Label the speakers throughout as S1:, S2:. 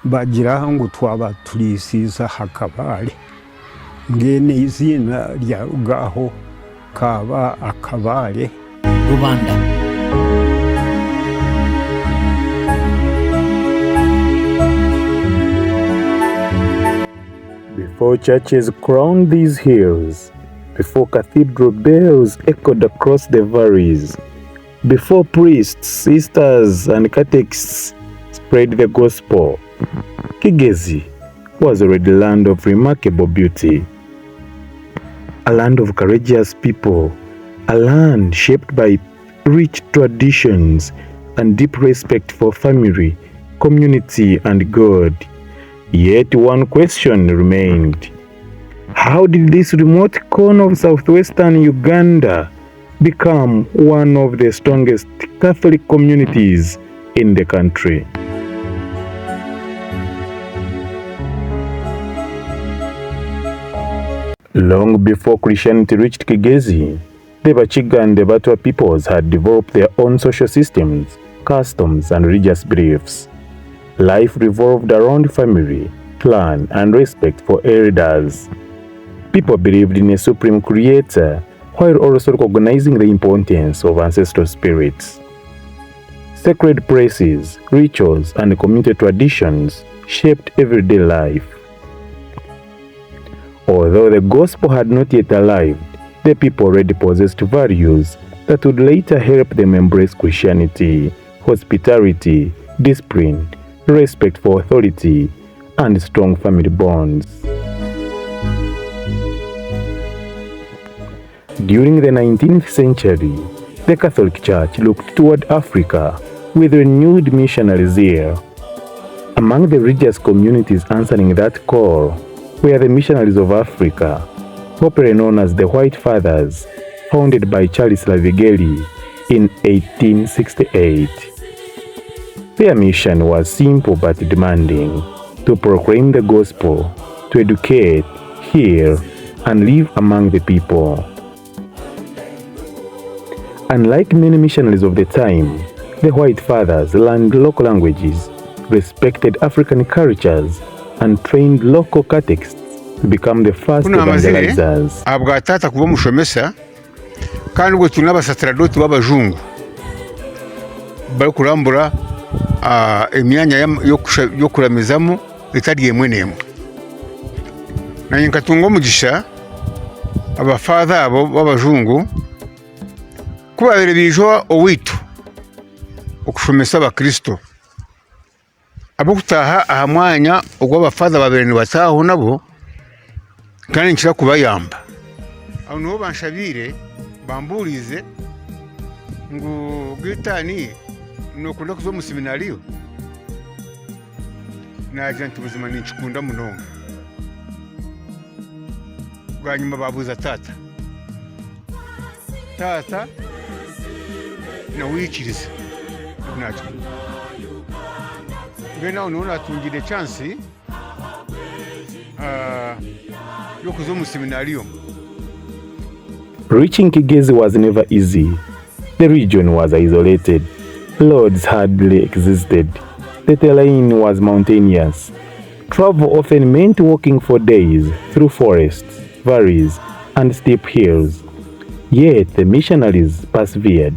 S1: bagira ngo twaba turisiza hakabale ngene izina rya gaho kaba akabale
S2: Rwanda.
S3: Before churches crowned these hills, before cathedral bells echoed across the valleys, before priests, sisters, and catechists spread the gospel, Kigezi was already a land of remarkable beauty, a land of courageous people, a land shaped by rich traditions and deep respect for family, community, and God. Yet one question remained. How did this remote corner of southwestern Uganda become one of the strongest Catholic communities in the country? Long before Christianity reached Kigezi, the Bachiga and the Batwa peoples had developed their own social systems, customs, and religious beliefs. Life revolved around family, clan, and respect for elders. People believed in a supreme creator, while also recognizing the importance of ancestral spirits. Sacred places, rituals, and community traditions shaped everyday life. Although the gospel had not yet arrived, the people already possessed values that would later help them embrace Christianity, hospitality, discipline, respect for authority, and strong family bonds. During the 19th century, the Catholic Church looked toward Africa with renewed missionary zeal. Among the religious communities answering that call were the Missionaries of Africa, popularly known as the White Fathers, founded by Charles Lavigeli in 1868. Their mission was simple but demanding: to proclaim the gospel, to educate, heal, and live among the people. Unlike many missionaries of the time, the White Fathers learned local languages, respected African cultures, and trained local catechists to become the first evangelizers.
S4: Abwatata kuba mushomesa kandi ubwo tunabasatradoti b'abajungu bari kurambura emyanya yo kuramizamo itari yemwe nemwe. Nanye nkatunga umugisha abafatha abo b'abajungu kubabere bijo owitu okushomesa abakristo abo kutaha aha mwanya ogwo abafatha babere ni bataho nabo kandi nshira kubayamba aho no banshabire bamburize ngo gitani no kunda kuzo mu seminariyo naje ntubuzima ninchikunda munonga bwanyuma babuza tata na wikiriza nacho bena unaona tungire chance yo kuzo mu seminariyo.
S3: Reaching Kigezi was never easy. The region was isolated. Roads hardly existed. The terrain was mountainous. Travel often meant walking for days through forests, valleys, and steep hills. Yet the missionaries persevered.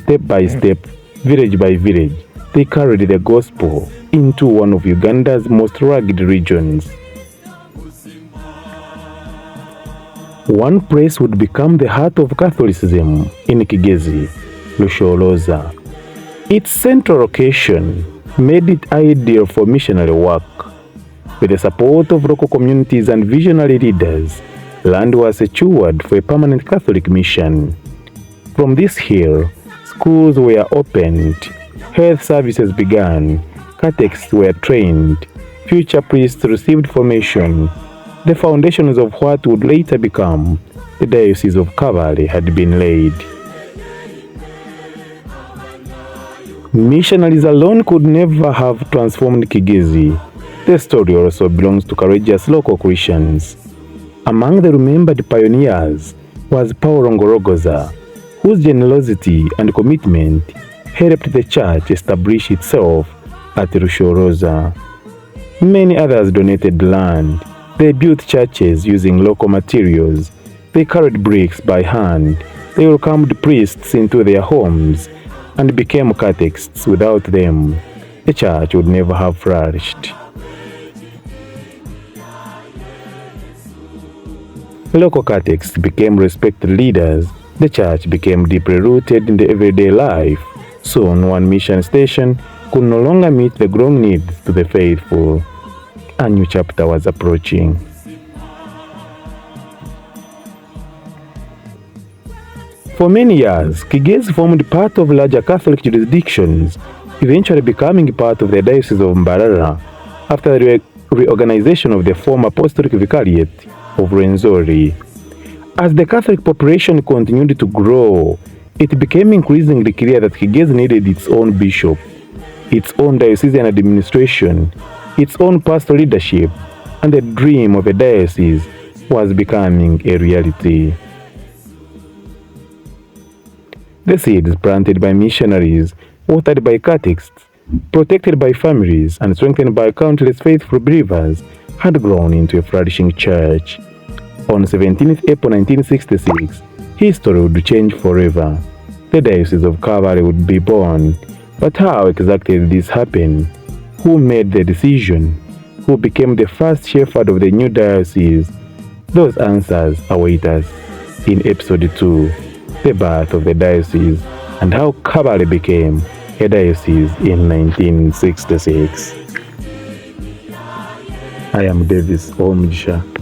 S3: Step by step, village by village, they carried the gospel into one of Uganda's most rugged regions. One place would become the heart of Catholicism in Kigezi, Rushoroza. Its central location made it ideal for missionary work. With the support of local communities and visionary leaders, land was secured for a permanent Catholic mission. From this hill, schools were opened, health services began, catechists were trained, future priests received formation. The foundations of what would later become the Diocese of Kabale had been laid. Missionaries alone could never have transformed Kigezi. The story also belongs to courageous local Christians. Among the remembered pioneers was Paul Ngorogoza, whose generosity and commitment helped the church establish itself at Rushoroza. Many others donated land. They built churches using local materials. They carried bricks by hand. They welcomed priests into their homes and became catechists. Without them, the church would never have flourished. Local catechists became respected leaders. The church became deeply rooted in the everyday life. Soon, one mission station could no longer meet the growing needs to the faithful. A new chapter was approaching. For many years, Kigezi formed part of larger Catholic jurisdictions, eventually becoming part of the Diocese of Mbarara after the reorganization of the former Apostolic Vicariate of Rwenzori. As the Catholic population continued to grow, it became increasingly clear that Kigezi needed its own bishop, its own diocesan administration, its own pastoral leadership, and the dream of a diocese was becoming a reality. The seeds planted by missionaries, watered by catechists, protected by families, and strengthened by countless faithful believers had grown into a flourishing church. On 17th April 1966, history would change forever. The Diocese of Kabale would be born. But how exactly did this happen? Who made the decision? Who became the first shepherd of the new diocese? Those answers await us in episode 2, the birth of the diocese and how Kabale became a diocese in 1966. I am Davis Omjisha.